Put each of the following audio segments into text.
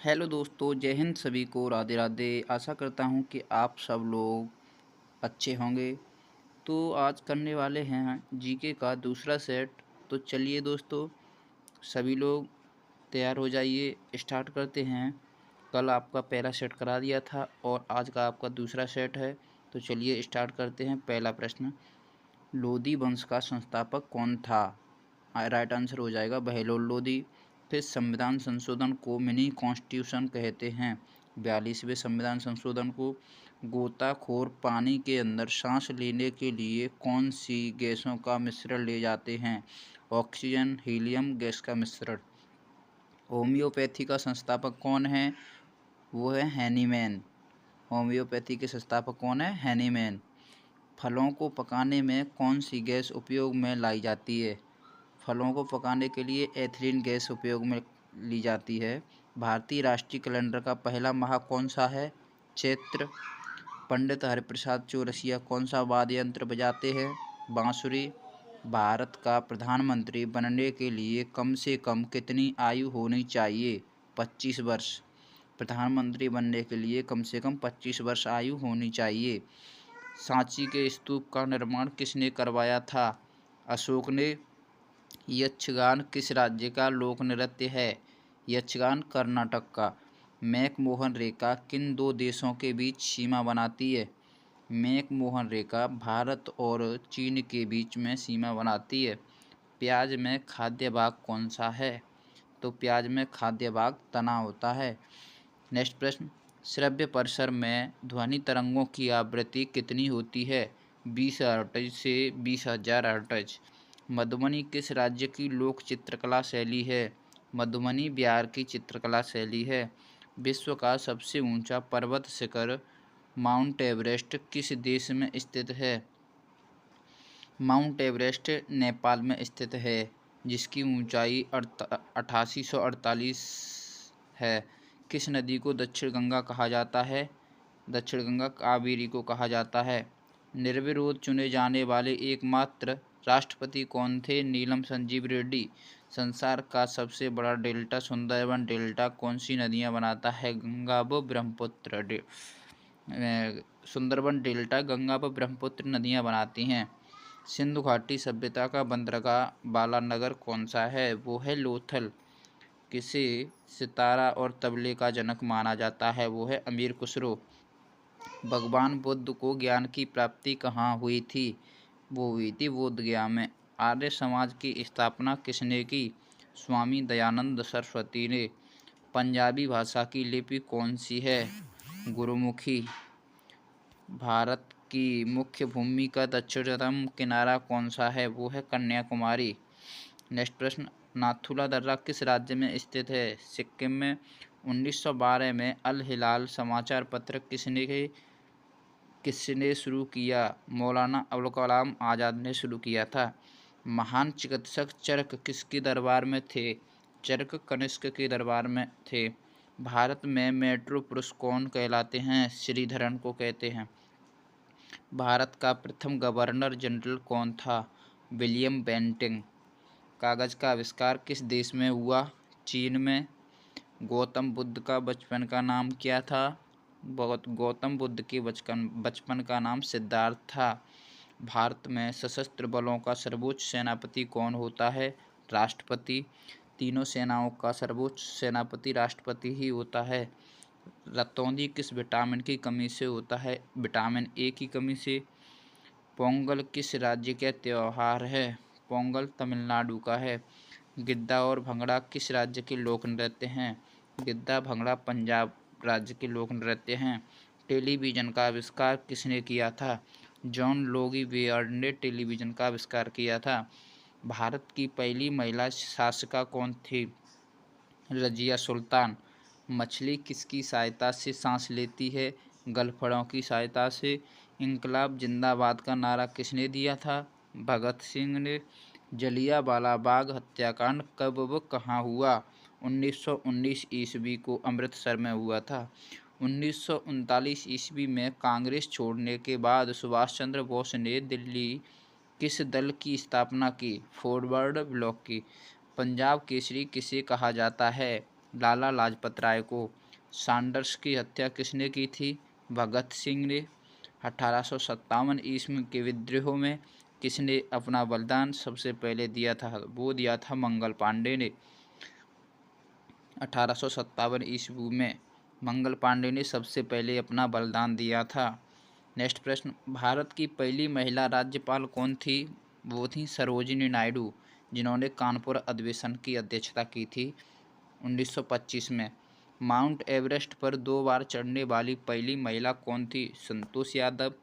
Hello दोस्तों, जय हिंद सभी को। राधे राधे। आशा करता हूँ कि आप सब लोग अच्छे होंगे। तो आज करने वाले हैं जीके का दूसरा सेट। तो चलिए दोस्तों, सभी लोग तैयार हो जाइए, स्टार्ट करते हैं। कल आपका पहला सेट करा दिया था और आज का आपका दूसरा सेट है। तो चलिए स्टार्ट करते हैं। पहला प्रश्न, लोधी वंश का संस्थापक कौन था? राइट आंसर हो जाएगा बहलोल लोधी। फिर संविधान संशोधन को मिनी कॉन्स्टिट्यूशन कहते हैं। 42वें संविधान संशोधन को। गोताखोर पानी के अंदर सांस लेने के लिए कौन सी गैसों का मिश्रण ले जाते हैं? ऑक्सीजन, हीलियम गैस का मिश्रण। होम्योपैथी का संस्थापक कौन है? वो है हैनीमैन। होम्योपैथी के संस्थापक कौन है? हैनीमैन। फलों को पकाने में कौन सी गैस उपयोग में लाई जाती है? फलों को पकाने के लिए एथिलीन गैस उपयोग में ली जाती है। भारतीय राष्ट्रीय कैलेंडर का पहला माह कौन सा है? चैत्र। पंडित हरिप्रसाद चौरसिया कौन सा वाद्य यंत्र बजाते हैं? बांसुरी। भारत का प्रधानमंत्री बनने के लिए कम से कम कितनी आयु होनी चाहिए? 25 वर्ष। प्रधानमंत्री बनने के लिए कम से कम 25 वर्ष आयु होनी चाहिए। सांची के स्तूप का निर्माण किसने करवाया था? अशोक ने। यक्षगान किस राज्य का लोक नृत्य है? यक्षगान कर्नाटक का। मैकमोहन रेखा किन दो देशों के बीच सीमा बनाती है? मैकमोहन रेखा भारत और चीन के बीच में सीमा बनाती है। प्याज में खाद्य भाग कौन सा है? तो प्याज में खाद्य भाग तना होता है। नेक्स्ट प्रश्न, श्रव्य परिसर में ध्वनि तरंगों की आवृत्ति कितनी होती है? 20 हर्ट्ज से 20,000 हर्ट्ज। मधुबनी किस राज्य की लोक चित्रकला शैली है? मधुबनी बिहार की चित्रकला शैली है। विश्व का सबसे ऊंचा पर्वत शिखर माउंट एवरेस्ट किस देश में स्थित है? माउंट एवरेस्ट नेपाल में स्थित है, जिसकी ऊंचाई 8848 है। किस नदी को दक्षिण गंगा कहा जाता है? दक्षिण गंगा कावेरी को कहा जाता है। निर्विरोध चुने जाने वाले एकमात्र राष्ट्रपति कौन थे? नीलम संजीव रेड्डी। संसार का सबसे बड़ा डेल्टा सुंदरबन डेल्टा कौन सी नदियां बनाता है? गंगा व ब्रह्मपुत्र। सुंदरबन डेल्टा गंगा व ब्रह्मपुत्र नदियां बनाती हैं। सिंधु घाटी सभ्यता का बंदरगाह वाला नगर कौन सा है? वो है लोथल। किसे सितारा और तबले का जनक माना जाता है? वो है अमीर खुसरो। भगवान बुद्ध को ज्ञान की प्राप्ति कहाँ हुई थी? वो हुई थी बोधगया में। आर्य समाज की स्थापना किसने की? स्वामी दयानंद सरस्वती ने। पंजाबी भाषा की लिपि कौन सी है? गुरुमुखी। भारत की मुख्य भूमि का दक्षिणतम किनारा कौन सा है? वो है कन्याकुमारी। नेक्स्ट प्रश्न, नाथुला दर्रा किस राज्य में स्थित है? सिक्किम में। 1912 में अल हिलाल समाचार पत्र किसने शुरू किया? मौलाना अबुल कलाम आज़ाद ने शुरू किया था। महान चिकित्सक चरक किसके दरबार में थे? चरक कनिष्क के दरबार में थे। भारत में मेट्रो पुरुष कौन कहलाते हैं? श्रीधरन को कहते हैं। भारत का प्रथम गवर्नर जनरल कौन था? William Bentinck. कागज का आविष्कार किस देश में हुआ? चीन में। गौतम बुद्ध का बचपन का नाम क्या था? गौतम बुद्ध के बचपन का नाम सिद्धार्थ था। भारत में सशस्त्र बलों का सर्वोच्च सेनापति कौन होता है? राष्ट्रपति। तीनों सेनाओं का सर्वोच्च सेनापति राष्ट्रपति ही होता है। रतौंधी किस विटामिन की कमी से होता है? विटामिन ए की कमी से। पोंगल किस राज्य का त्योहार है? पोंगल तमिलनाडु का है। गिद्दा और भंगड़ा किस राज्य के लोक नृत्य हैं? गिद्दा भंगड़ा पंजाब राज्य के लोक नृत्य हैं। टेलीविज़न का आविष्कार किसने किया था? जॉन लोगी बेयर्ड ने टेलीविज़न का आविष्कार किया था। भारत की पहली महिला शासिका कौन थी? रजिया सुल्तान। मछली किसकी सहायता से सांस लेती है? गलफड़ों की सहायता से। इंकलाब जिंदाबाद का नारा किसने दिया था? भगत सिंह ने। जलियांवाला बाग हत्याकांड कब व कहाँ हुआ? 1919 ईस्वी को अमृतसर में हुआ था। 1939 ईस्वी में कांग्रेस छोड़ने के बाद सुभाष चंद्र बोस ने दिल्ली किस दल की स्थापना की? फॉरवर्ड ब्लॉक की। पंजाब केसरी किसे कहा जाता है? लाला लाजपत राय को। सैंडर्स की हत्या किसने की थी? भगत सिंह ने। 1857 ईस्वी के विद्रोह में किसने अपना बलिदान सबसे पहले दिया था? वो दिया था मंगल पांडे ने। 1857 ईस्वी में मंगल पांडे ने सबसे पहले अपना बलिदान दिया था। नेक्स्ट प्रश्न, भारत की पहली महिला राज्यपाल कौन थी? वो थी सरोजिनी नायडू, जिन्होंने कानपुर अधिवेशन की अध्यक्षता की थी 1925 में। माउंट एवरेस्ट पर 2 बार चढ़ने वाली पहली महिला कौन थी? संतोष यादव।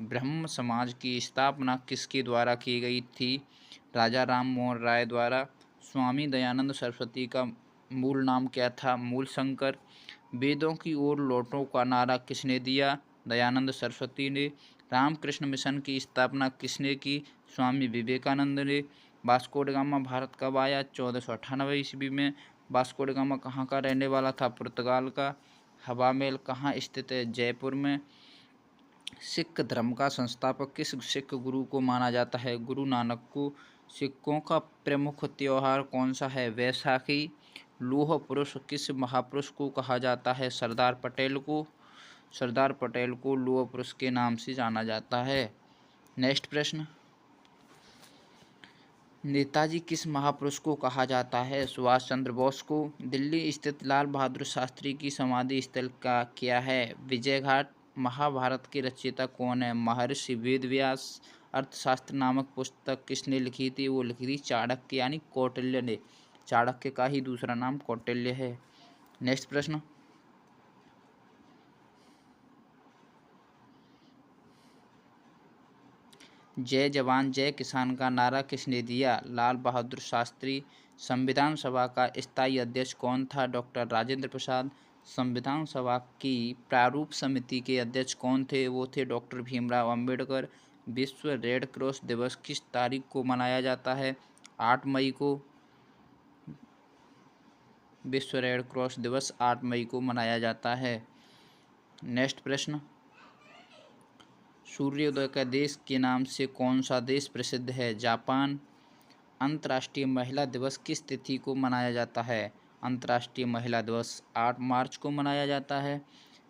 ब्रह्म समाज की स्थापना किसके द्वारा की गई थी? राजा राम मोहन राय द्वारा। स्वामी दयानंद सरस्वती का मूल नाम क्या था? मूल शंकर। वेदों की ओर लौटो का नारा किसने दिया? दयानंद सरस्वती ने। रामकृष्ण मिशन की स्थापना किसने की? स्वामी विवेकानंद ने। वास्को ड गामा भारत कब आया? 1498 ईस्वी में। वास्को ड गामा कहाँ का रहने वाला था? पुर्तगाल का। हवा महल कहाँ स्थित है? जयपुर में। सिख धर्म का संस्थापक किस सिख गुरु को माना जाता है? गुरु नानक को। सिखों का प्रमुख त्योहार कौन सा है? वैसाखी। लौह पुरुष किस महापुरुष को कहा जाता है? सरदार पटेल को। सरदार पटेल को लौह पुरुष के नाम से जाना जाता है। नेक्स्ट प्रश्न, नेताजी किस महापुरुष को कहा जाता है? सुभाष चंद्र बोस को। दिल्ली स्थित लाल बहादुर शास्त्री की समाधि स्थल का क्या है? विजय घाट। महाभारत के रचयिता कौन है? महर्षि वेदव्यास। अर्थशास्त्र नामक पुस्तक किसने लिखी थी? वो लिखी थी चाणक्य यानी कौटिल्य ने। चाणक्य का ही दूसरा नाम कौटिल्य है। नेक्स्ट प्रश्न, जय जवान जय किसान का नारा किसने दिया? लाल बहादुर शास्त्री। संविधान सभा का स्थायी अध्यक्ष कौन था? डॉक्टर राजेंद्र प्रसाद। संविधान सभा की प्रारूप समिति के अध्यक्ष कौन थे? वो थे डॉक्टर भीमराव अंबेडकर। विश्व रेड क्रॉस दिवस किस तारीख को मनाया जाता है? 8 मई को। विश्व रेड क्रॉस दिवस 8 मई को मनाया जाता है। नेक्स्ट प्रश्न, सूर्योदय का देश के नाम से कौन सा देश प्रसिद्ध है? जापान। अंतर्राष्ट्रीय महिला दिवस किस तिथि को मनाया जाता है? अंतर्राष्ट्रीय महिला दिवस 8 मार्च को मनाया जाता है।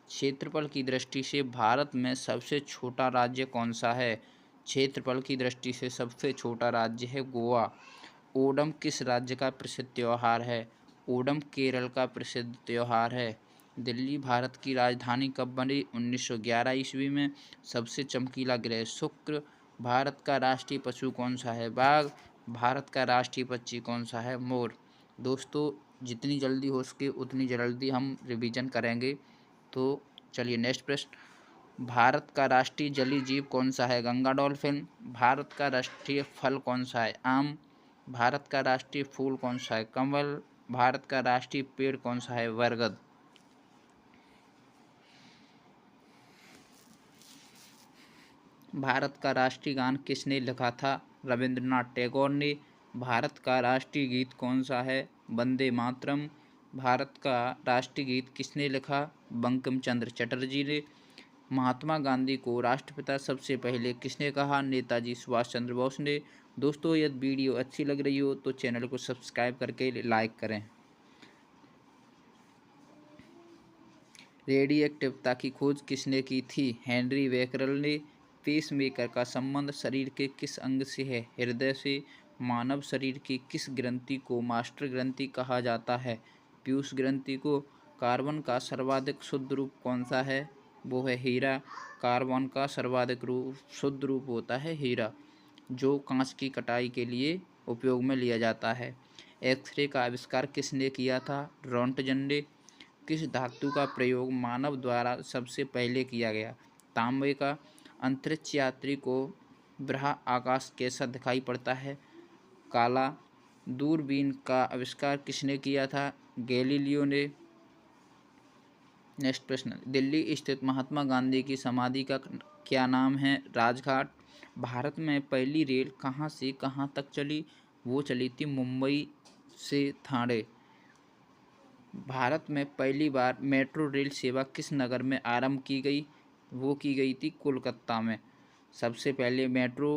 क्षेत्रफल की दृष्टि से भारत में सबसे छोटा राज्य कौन सा है? क्षेत्रफल की दृष्टि से सबसे छोटा राज्य है गोवा। ओणम किस राज्य का प्रसिद्ध त्यौहार है? ओणम केरल का प्रसिद्ध त्यौहार है। दिल्ली भारत की राजधानी कब बनी? 1911 ईस्वी में। सबसे चमकीला ग्रह शुक्र। भारत का राष्ट्रीय पशु कौन सा है? बाघ। भारत का राष्ट्रीय पक्षी कौन सा है? मोर। दोस्तों, जितनी जल्दी हो सके उतनी जल्दी हम रिवीजन करेंगे। तो चलिए नेक्स्ट प्रश्न, भारत का राष्ट्रीय जलीय जीव कौन सा है? गंगा डॉल्फिन। भारत का राष्ट्रीय फल कौन सा है? आम। भारत का राष्ट्रीय फूल कौन सा है? कमल। भारत का राष्ट्रीय पेड़ कौन सा है? बरगद। भारत का राष्ट्रीय गान किसने लिखा था? रविंद्रनाथ टैगोर ने। भारत का राष्ट्रीय गीत कौन सा है? वंदे मातरम। भारत का राष्ट्रीय गीत किसने लिखा? बंकिम चंद्र चटर्जी ने। महात्मा गांधी को राष्ट्रपिता सबसे पहले किसने कहा? नेताजी सुभाष चंद्र बोस ने। दोस्तों, यदि वीडियो अच्छी लग रही हो तो चैनल को सब्सक्राइब करके लाइक करें। रेडियोएक्टिवता की खोज किसने की थी? हेनरी बेकरल ने। पेसमेकर का संबंध शरीर के किस अंग से है? हृदय से। मानव शरीर की किस ग्रंथि को मास्टर ग्रंथि कहा जाता है? पीयूष ग्रंथि को। कार्बन का सर्वाधिक शुद्ध रूप कौन सा है? वो है हीरा। कार्बन का सर्वाधिक शुद्ध रूप होता है हीरा, जो कांच की कटाई के लिए उपयोग में लिया जाता है। एक्सरे का आविष्कार किसने किया था? रोंटगन ने। किस धातु का प्रयोग मानव द्वारा सबसे पहले किया गया? तांबे का। अंतरिक्ष यात्री को बृहद आकाश कैसा दिखाई पड़ता है? काला। दूरबीन का आविष्कार किसने किया था? गैलीलियो ने। नेक्स्ट प्रश्न, दिल्ली स्थित महात्मा गांधी की समाधि का क्या नाम है? राजघाट। भारत में पहली रेल कहाँ से कहाँ तक चली? वो चली थी मुंबई से ठाणे। भारत में पहली बार मेट्रो रेल सेवा किस नगर में आरंभ की गई? वो की गई थी कोलकाता में। सबसे पहले मेट्रो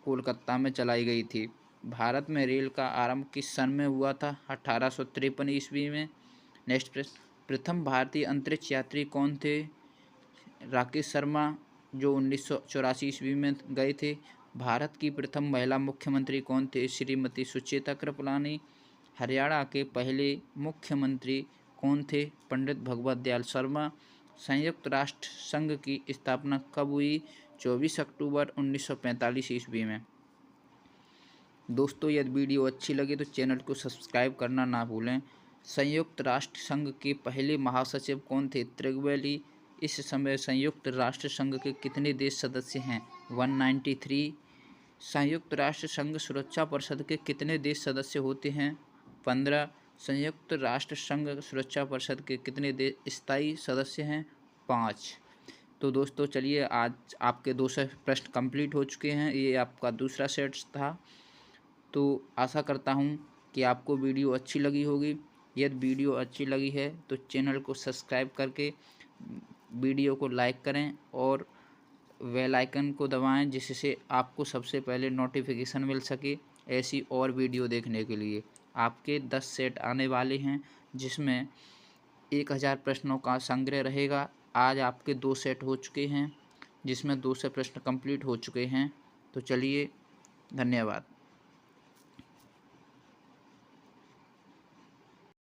कोलकाता में चलाई गई थी। भारत में रेल का आरंभ किस सन में हुआ था? 1853 ईस्वी में। नेक्स्ट प्रश्न, प्रथम भारतीय अंतरिक्ष यात्री कौन थे? राकेश शर्मा, जो 1984 ईस्वी में गए थे। भारत की प्रथम महिला मुख्यमंत्री कौन थे? श्रीमती सुचेता कृपलानी। हरियाणा के पहले मुख्यमंत्री कौन थे? पंडित भगवत दयाल शर्मा। संयुक्त राष्ट्र संघ की स्थापना कब हुई? 24 अक्टूबर 1945 ईस्वी में। दोस्तों, यदि वीडियो अच्छी लगे तो चैनल को सब्सक्राइब करना ना भूलें। संयुक्त राष्ट्र संघ के पहले महासचिव कौन थे? त्रिगवेली। इस समय संयुक्त राष्ट्र संघ के कितने देश सदस्य हैं? 193। संयुक्त राष्ट्र संघ सुरक्षा परिषद के कितने देश सदस्य होते हैं? 15। संयुक्त राष्ट्र संघ सुरक्षा परिषद के कितने देश स्थायी सदस्य हैं? 5। तो दोस्तों चलिए, आज आपके 200 प्रश्न कंप्लीट हो चुके हैं। ये आपका दूसरा सेट था। तो आशा करता हूँ कि आपको वीडियो अच्छी लगी होगी। यदि वीडियो अच्छी लगी है तो चैनल को सब्सक्राइब करके वीडियो को लाइक करें और बेल आइकन को दबाएं, जिससे आपको सबसे पहले नोटिफिकेशन मिल सके ऐसी और वीडियो देखने के लिए। आपके 10 सेट आने वाले हैं, जिसमें 1000 प्रश्नों का संग्रह रहेगा। आज आपके 2 सेट हो चुके हैं, जिसमें 200 प्रश्न कंप्लीट हो चुके हैं। तो चलिए, धन्यवाद।